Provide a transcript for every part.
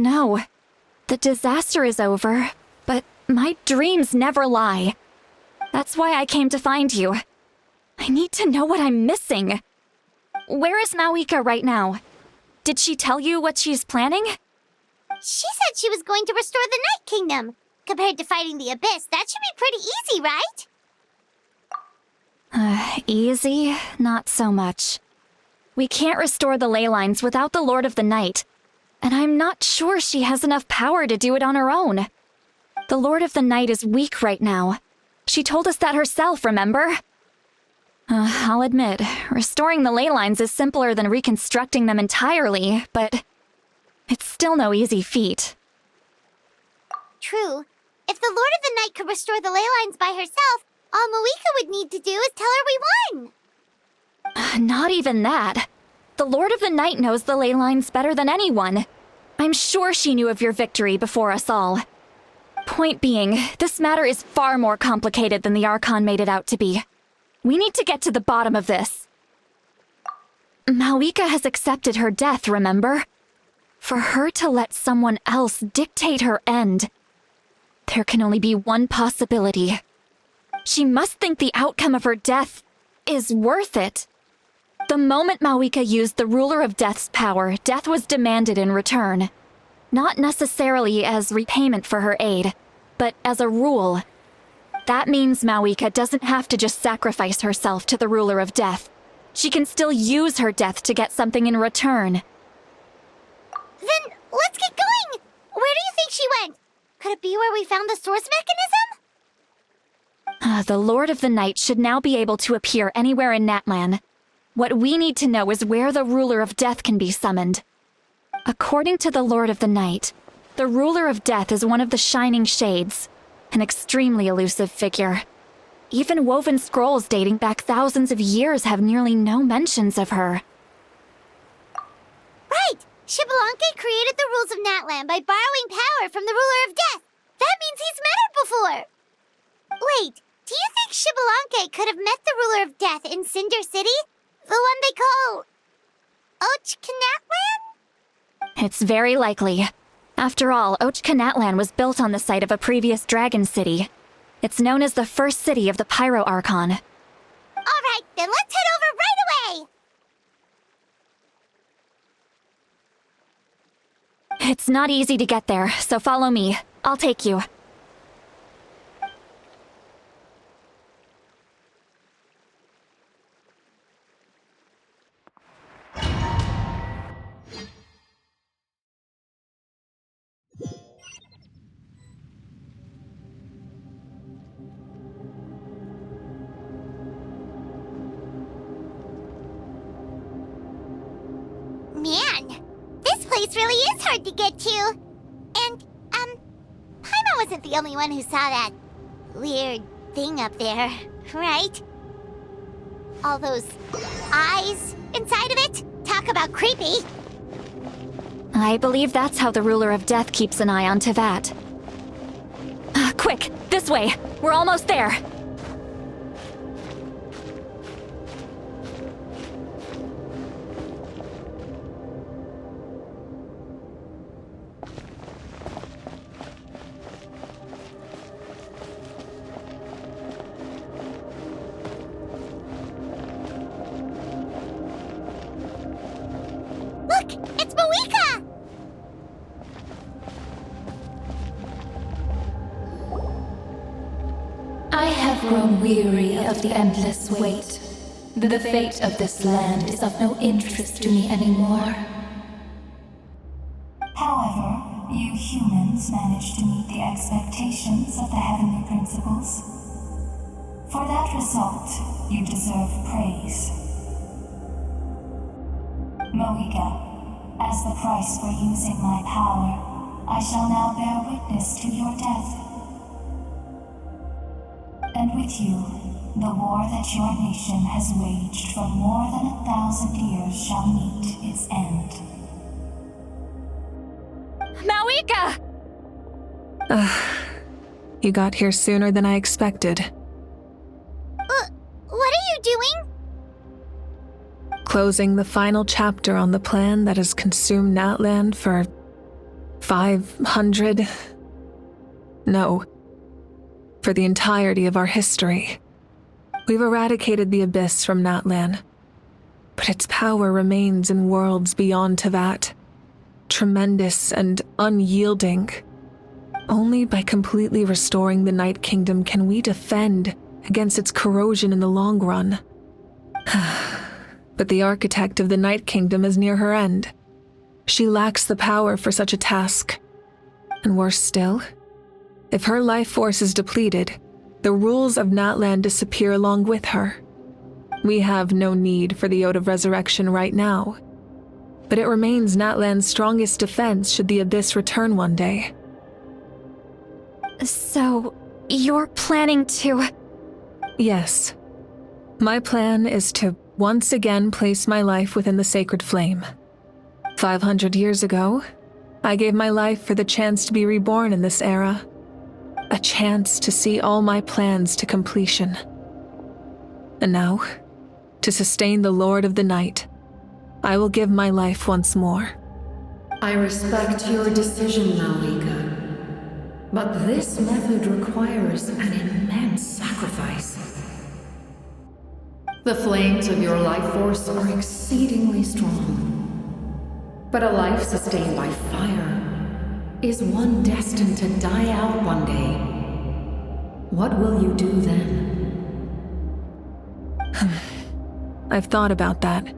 know. The disaster is over, but my dreams never lie. That's why I came to find you. I need to know what I'm missing. Where is Mawika right now? Did she tell you what she's planning? She said she was going to restore the Night Kingdom. Compared to fighting the Abyss, that should be pretty easy, right? Easy? Not so much. We can't restore the ley lines without the Lord of the Night, and I'm not sure she has enough power to do it on her own. The Lord of the Night is weak right now. She told us that herself, remember? I'll admit, restoring the ley lines is simpler than reconstructing them entirely, but it's still no easy feat. True. If the Lord of the Night could restore the ley lines by herself, all Mawika would need to do is tell her we won. Not even that. The Lord of the Night knows the ley lines better than anyone. I'm sure she knew of your victory before us all. Point being, this matter is far more complicated than the Archon made it out to be. We need to get to the bottom of this. Mawika has accepted her death, remember? For her to let someone else dictate her end, there can only be one possibility. She must think the outcome of her death is worth it. The moment Mawika used the Ruler of Death's power, death was demanded in return. Not necessarily as repayment for her aid, but as a rule. That means Mawika doesn't have to just sacrifice herself to the Ruler of Death. She can still use her death to get something in return. Then let's get going! Where do you think she went? Could it be where we found the source mechanism? The Lord of the Night should now be able to appear anywhere in Natlan. What we need to know is where the Ruler of Death can be summoned. According to the Lord of the Night, the Ruler of Death is one of the Shining Shades, an extremely elusive figure. Even woven scrolls dating back thousands of years have nearly no mentions of her. Right! Xbalanque created the rules of Natlan by borrowing power from the Ruler of Death. That means he's met her before. Wait, do you think Xbalanque could have met the Ruler of Death in Cinder City? The one they call... Natlan? It's very likely. After all, Natlan was built on the site of a previous dragon city. It's known as the first city of the Pyro Archon. Alright, then let's head over right away! It's not easy to get there, so follow me. I'll take you. Man, this place really is hard to get to. And, Paimon wasn't the only one who saw that weird thing up there, right? All those eyes inside of it? Talk about creepy. I believe that's how the Ruler of Death keeps an eye on Tevat. Quick, this way! We're almost there! Look, it's Mawika! I have grown weary of the endless wait. The fate of this land is of no interest to me anymore. However, you humans managed to meet the expectations of the heavenly principles. For that result, you deserve praise. Mawika, as the price for using my power, I shall now bear witness to your death. And with you, the war that your nation has waged for more than 1,000 years shall meet its end. Mawika! You got here sooner than I expected. What are you doing? Closing the final chapter on the plan that has consumed Natlan for 500? No. For the entirety of our history. We've eradicated the Abyss from Natlan, but its power remains in worlds beyond Tevat. Tremendous and unyielding. Only by completely restoring the Night Kingdom can we defend against its corrosion in the long run. But the architect of the Night Kingdom is near her end. She lacks the power for such a task. And worse still, if her life force is depleted, the rules of Natlan disappear along with her. We have no need for the Ode of Resurrection right now, but it remains Natlan's strongest defense should the Abyss return one day. So, you're planning to… Yes. My plan is to once again place my life within the sacred flame. 500 years ago, I gave my life for the chance to be reborn in this era. A chance to see all my plans to completion. And now, to sustain the Lord of the Night, I will give my life once more. I respect your decision, Malika. But this method requires an immense sacrifice. The flames of your life force are exceedingly strong. But a life sustained by fire is one destined to die out one day. What will you do then? I've thought about that.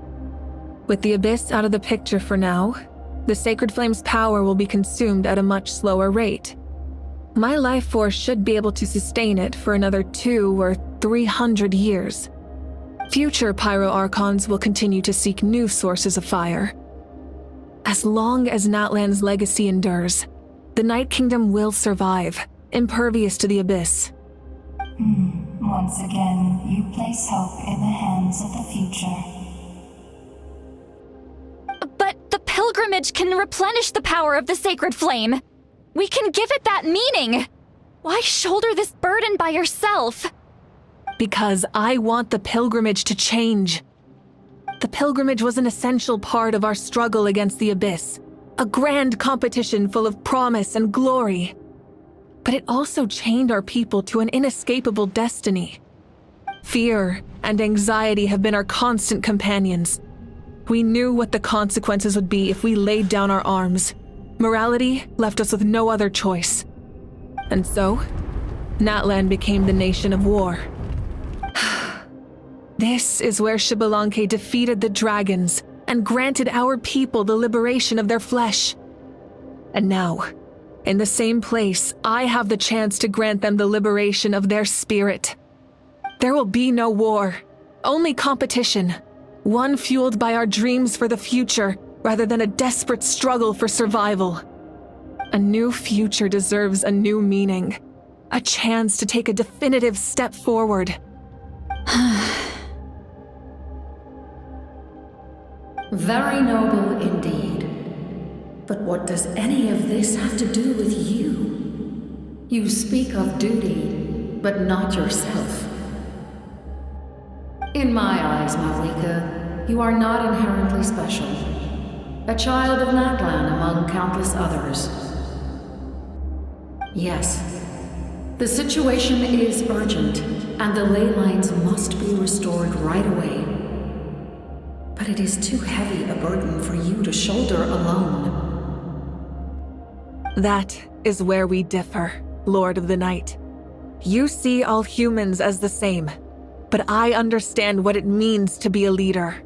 With the Abyss out of the picture for now, the Sacred Flame's power will be consumed at a much slower rate. My life force should be able to sustain it for another 200 or 300 years. Future Pyro-Archons will continue to seek new sources of fire. As long as Natlan's legacy endures, the Night Kingdom will survive, impervious to the Abyss. Once again, you place hope in the hands of the future. But the pilgrimage can replenish the power of the sacred flame. We can give it that meaning. Why shoulder this burden by yourself? Because I want the pilgrimage to change. The pilgrimage was an essential part of our struggle against the Abyss, a grand competition full of promise and glory. But it also chained our people to an inescapable destiny. Fear and anxiety have been our constant companions. We knew what the consequences would be if we laid down our arms. Morality left us with no other choice. And so, Natlan became the nation of war. This is where Xbalanque defeated the dragons and granted our people the liberation of their flesh. And now, in the same place, I have the chance to grant them the liberation of their spirit. There will be no war, only competition, one fueled by our dreams for the future rather than a desperate struggle for survival. A new future deserves a new meaning, a chance to take a definitive step forward. Very noble indeed. But what does any of this have to do with you? You speak of duty, but not yourself. In my eyes, Malika, you are not inherently special. A child of Natlan among countless others. Yes, the situation is urgent, and the ley lines must be restored right away. But it is too heavy a burden for you to shoulder alone. That is where we differ, Lord of the Night. You see all humans as the same, but I understand what it means to be a leader.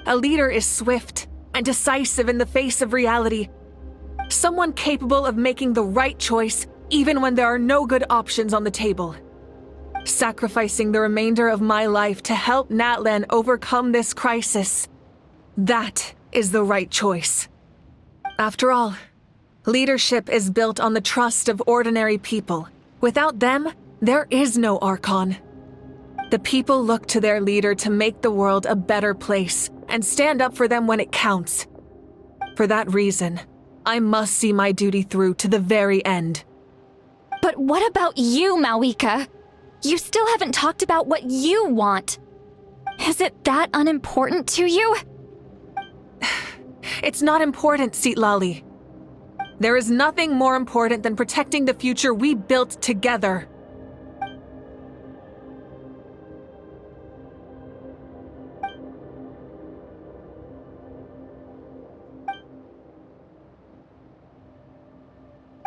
A leader is swift and decisive in the face of reality. Someone capable of making the right choice even when there are no good options on the table. Sacrificing the remainder of my life to help Natlan overcome this crisis. That is the right choice. After all, leadership is built on the trust of ordinary people. Without them, there is no Archon. The people look to their leader to make the world a better place and stand up for them when it counts. For that reason, I must see my duty through to the very end. But what about you, Malika? You still haven't talked about what you want. Is it that unimportant to you? It's not important, Citlali. There is nothing more important than protecting the future we built together.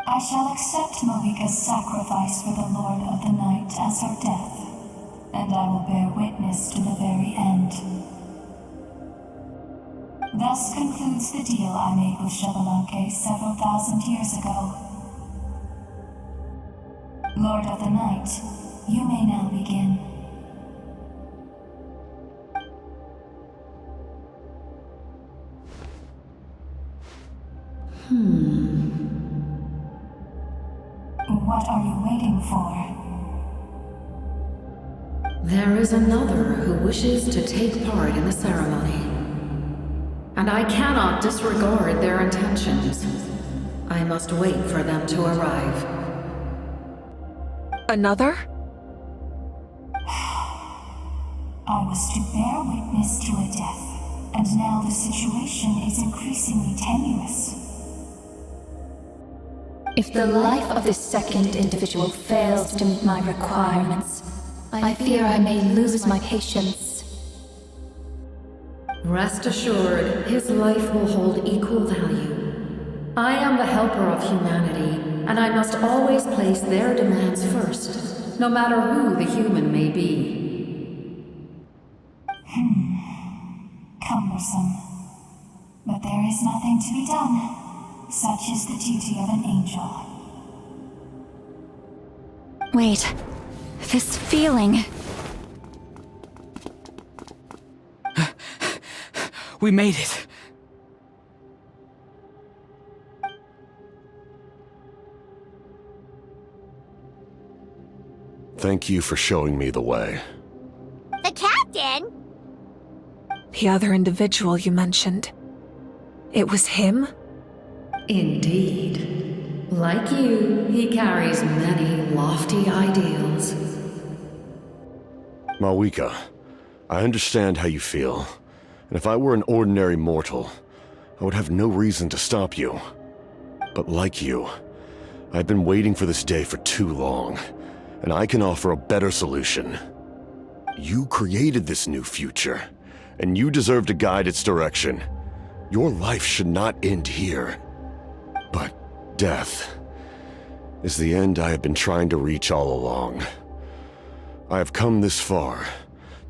I shall accept Malika's sacrifice for the Lord of the Night as her death, and I will bear witness to the very end. Thus concludes the deal I made with Xbalanque several thousand years ago. Lord of the Night, you may now begin. What are you waiting for? There is another who wishes to take part in the ceremony. And I cannot disregard their intentions. I must wait for them to arrive. Another? I was to bear witness to a death, and now the situation is increasingly tenuous. If the life of this second individual fails to meet my requirements, I fear I may lose my patience. Rest assured, his life will hold equal value. I am the helper of humanity, and I must always place their demands first, no matter who the human may be. Cumbersome. But there is nothing to be done. Such is the duty of an angel. Wait, this feeling. We made it. Thank you for showing me the way. The captain? The other individual you mentioned. It was him? Indeed. Like you, he carries many lofty ideals. Malika, I understand how you feel. And if I were an ordinary mortal, I would have no reason to stop you. But like you, I've been waiting for this day for too long, and I can offer a better solution. You created this new future, and you deserve to guide its direction. Your life should not end here. But death is the end I have been trying to reach all along. I have come this far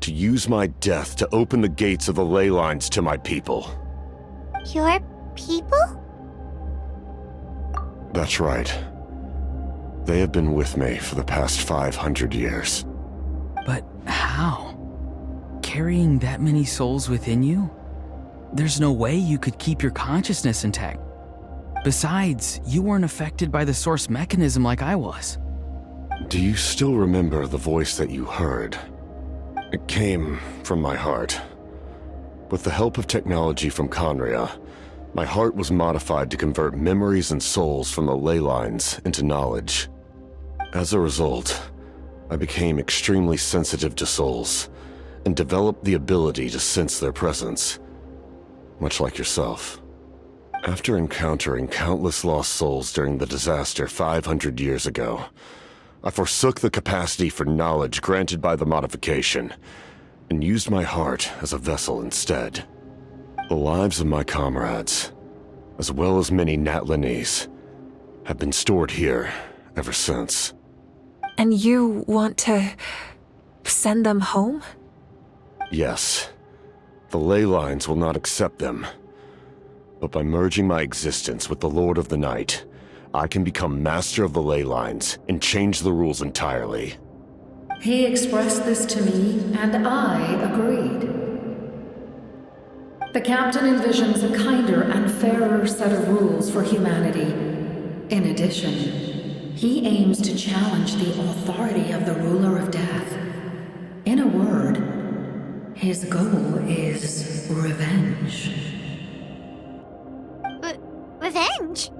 to use my death to open the gates of the ley lines to my people. Your people? That's right. They have been with me for the past 500 years. But how? Carrying that many souls within you? There's no way you could keep your consciousness intact. Besides, you weren't affected by the source mechanism like I was. Do you still remember the voice that you heard? It came from my heart. With the help of technology from Conria, my heart was modified to convert memories and souls from the ley lines into knowledge. As a result, I became extremely sensitive to souls, and developed the ability to sense their presence, much like yourself. After encountering countless lost souls during the disaster 500 years ago, I forsook the capacity for knowledge granted by the modification, and used my heart as a vessel instead. The lives of my comrades, as well as many Natlanese, have been stored here ever since. And you want to send them home? Yes. The ley lines will not accept them. But by merging my existence with the Lord of the Night, I can become master of the ley lines and change the rules entirely. He expressed this to me, and I agreed. The captain envisions a kinder and fairer set of rules for humanity. In addition, he aims to challenge the authority of the ruler of death. In a word, his goal is revenge. Revenge?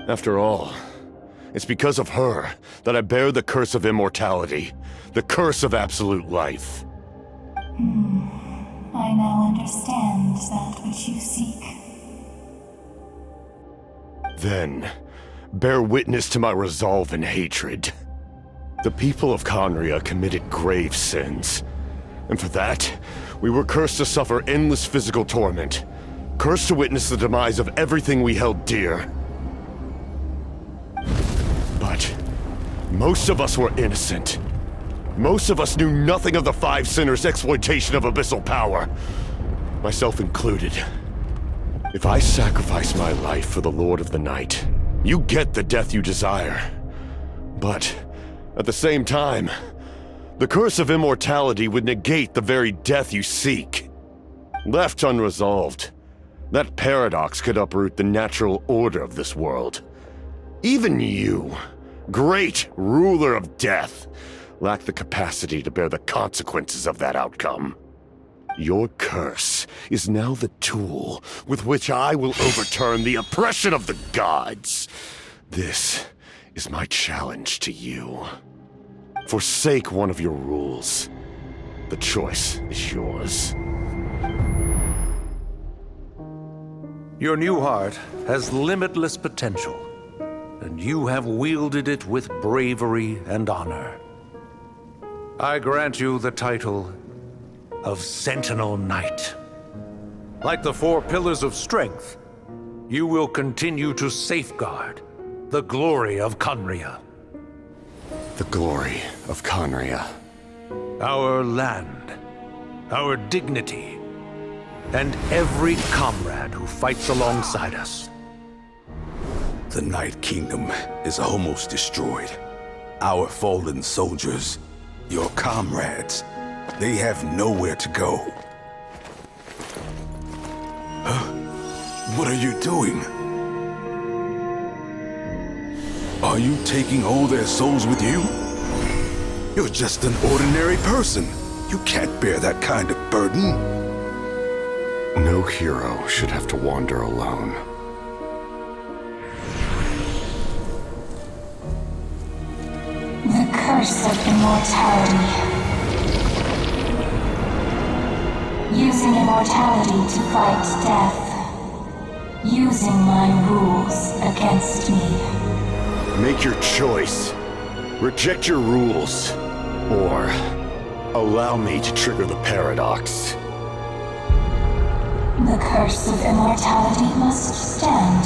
After all, it's because of her that I bear the curse of immortality, the curse of absolute life. I now understand that which you seek. Then, bear witness to my resolve and hatred. The people of Conria committed grave sins, and for that, we were cursed to suffer endless physical torment, cursed to witness the demise of everything we held dear. But most of us were innocent. Most of us knew nothing of the Five Sinners' exploitation of abyssal power, myself included. If I sacrifice my life for the Lord of the Night, you get the death you desire. But at the same time, the curse of immortality would negate the very death you seek. Left unresolved, that paradox could uproot the natural order of this world. Even you, great ruler of death, lack the capacity to bear the consequences of that outcome. Your curse is now the tool with which I will overturn the oppression of the gods. This is my challenge to you. Forsake one of your rules. The choice is yours. Your new heart has limitless potential, and you have wielded it with bravery and honor. I grant you the title of Sentinel Knight. Like the four pillars of strength, you will continue to safeguard the glory of Conria. The glory of Conria. Our land, our dignity, and every comrade who fights alongside us. The Night Kingdom is almost destroyed. Our fallen soldiers, your comrades, they have nowhere to go. Huh? What are you doing? Are you taking all their souls with you? You're just an ordinary person. You can't bear that kind of burden. No hero should have to wander alone. The curse of immortality. Using immortality to fight death. Using my rules against me. Make your choice. Reject your rules. Or allow me to trigger the paradox. The curse of immortality must stand.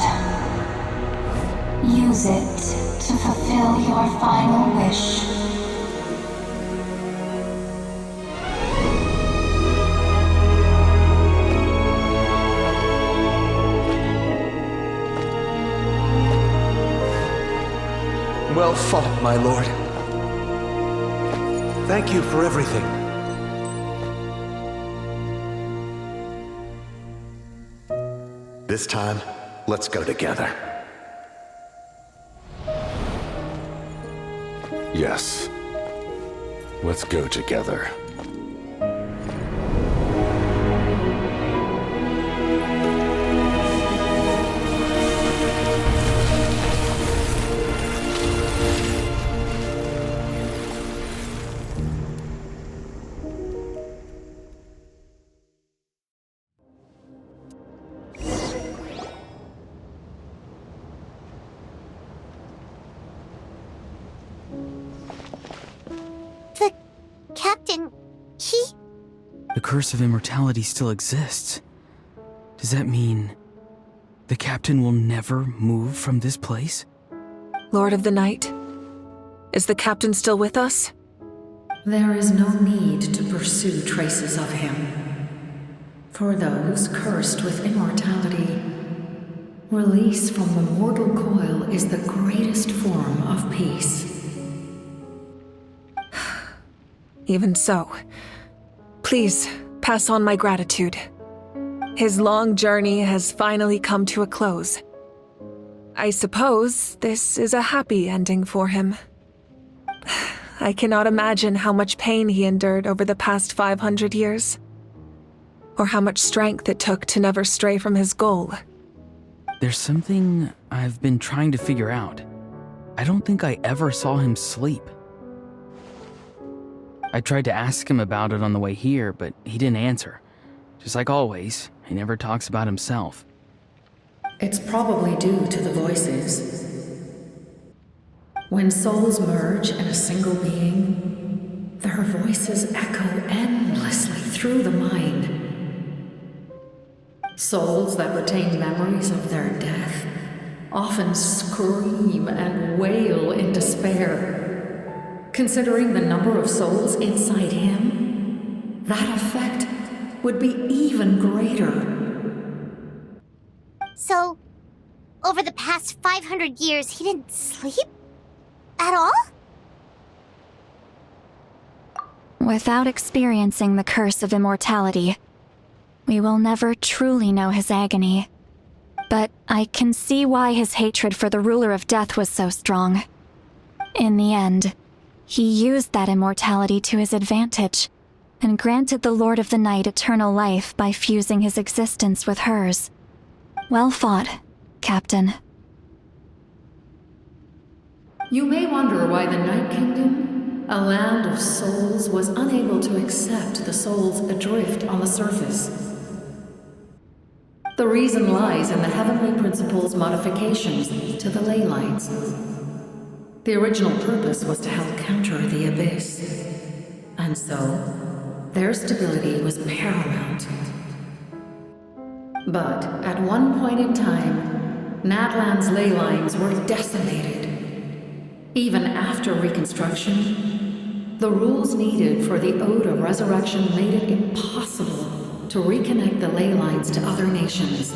Use it to fulfill your final wish. Well fought, my lord. Thank you for everything. This time, let's go together. Yes. Let's go together. The captain, he... The curse of immortality still exists. Does that mean the captain will never move from this place? Lord of the Night, is the captain still with us? There is no need to pursue traces of him. For those cursed with immortality, release from the mortal coil is the greatest form of peace. Even so, please pass on my gratitude. His long journey has finally come to a close. I suppose this is a happy ending for him. I cannot imagine how much pain he endured over the past 500 years, or how much strength it took to never stray from his goal. There's something I've been trying to figure out. I don't think I ever saw him sleep. I tried to ask him about it on the way here, but he didn't answer. Just like always, he never talks about himself. It's probably due to the voices. When souls merge in a single being, their voices echo endlessly through the mind. Souls that retain memories of their death often scream and wail in despair. Considering the number of souls inside him, that effect would be even greater. So, over the past 500 years, he didn't sleep? At all? Without experiencing the curse of immortality, we will never truly know his agony. But I can see why his hatred for the ruler of death was so strong. In the end, he used that immortality to his advantage, and granted the Lord of the Night eternal life by fusing his existence with hers. Well fought, Captain. You may wonder why the Night Kingdom, a land of souls, was unable to accept the souls adrift on the surface. The reason lies in the Heavenly Principle's modifications to the ley lines. The original purpose was to help counter the Abyss, and so their stability was paramount. But at one point in time, Natlan's ley lines were decimated. Even after reconstruction, the rules needed for the Ode of Resurrection made it impossible to reconnect the ley lines to other nations.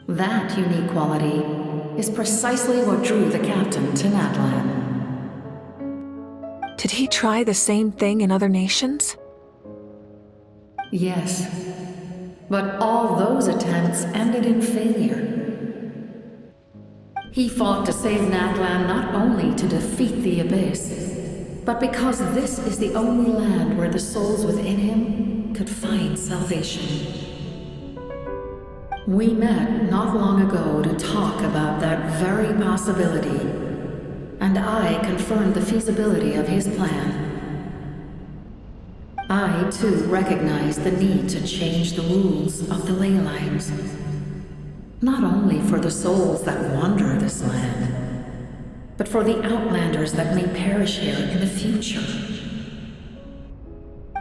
That unique quality is precisely what drew the captain to Natlan. Did he try the same thing in other nations? Yes, but all those attempts ended in failure. He fought to save Natlan not only to defeat the Abyss, but because this is the only land where the souls within him could find salvation. We met not long ago to talk about that very possibility, and I confirmed the feasibility of his plan. I, too, recognize the need to change the rules of the ley lines. Not only for the souls that wander this land, but for the outlanders that may perish here in the future.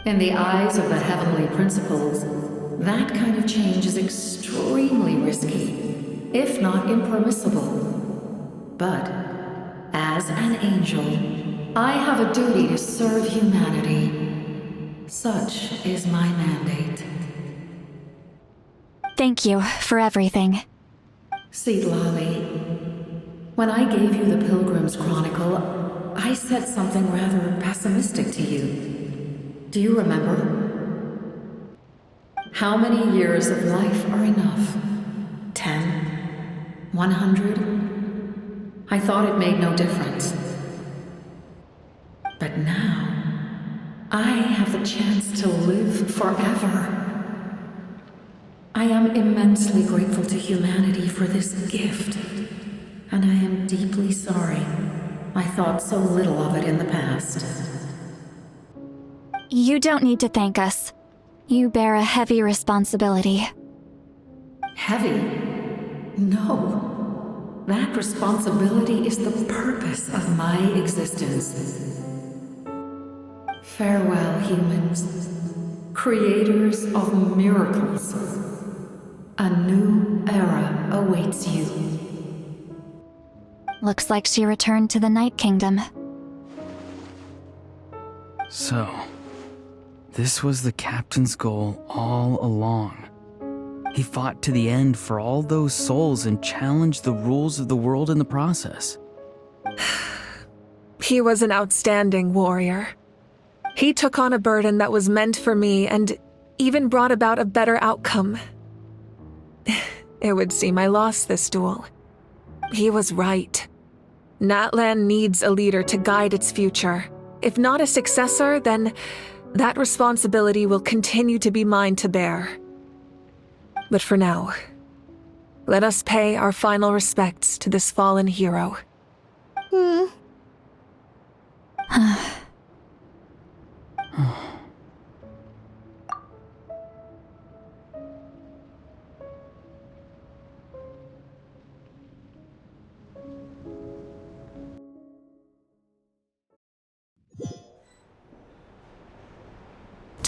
In the eyes of the Heavenly Principles, that kind of change is extremely risky, if not impermissible. But, as an angel, I have a duty to serve humanity. Such is my mandate. Thank you for everything. Seedlali, when I gave you the Pilgrim's Chronicle, I said something rather pessimistic to you. Do you remember? How many years of life are enough? 10? 100? I thought it made no difference. But now, I have the chance to live forever. I am immensely grateful to humanity for this gift, and I am deeply sorry I thought so little of it in the past. You don't need to thank us. You bear a heavy responsibility. Heavy? No. That responsibility is the purpose of my existence. Farewell, humans. Creators of miracles. A new era awaits you. Looks like she returned to the Night Kingdom. So, this was the captain's goal all along. He fought to the end for all those souls and challenged the rules of the world in the process. He was an outstanding warrior. He took on a burden that was meant for me and even brought about a better outcome. It would seem I lost this duel. He was right. Natlan needs a leader to guide its future. If not a successor, then that responsibility will continue to be mine to bear. But for now, let us pay our final respects to this fallen hero.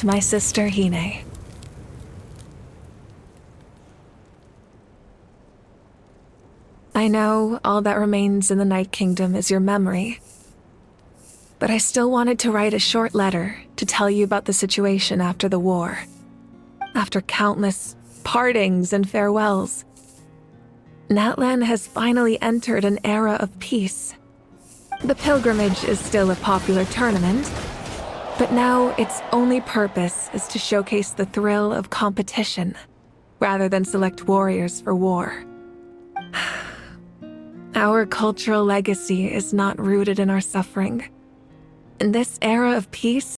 to my sister Hine. I know all that remains in the Night Kingdom is your memory, but I still wanted to write a short letter to tell you about the situation after the war. After countless partings and farewells, Natlan has finally entered an era of peace. The pilgrimage is still a popular tournament, but now its only purpose is to showcase the thrill of competition, rather than select warriors for war. Our cultural legacy is not rooted in our suffering. In this era of peace,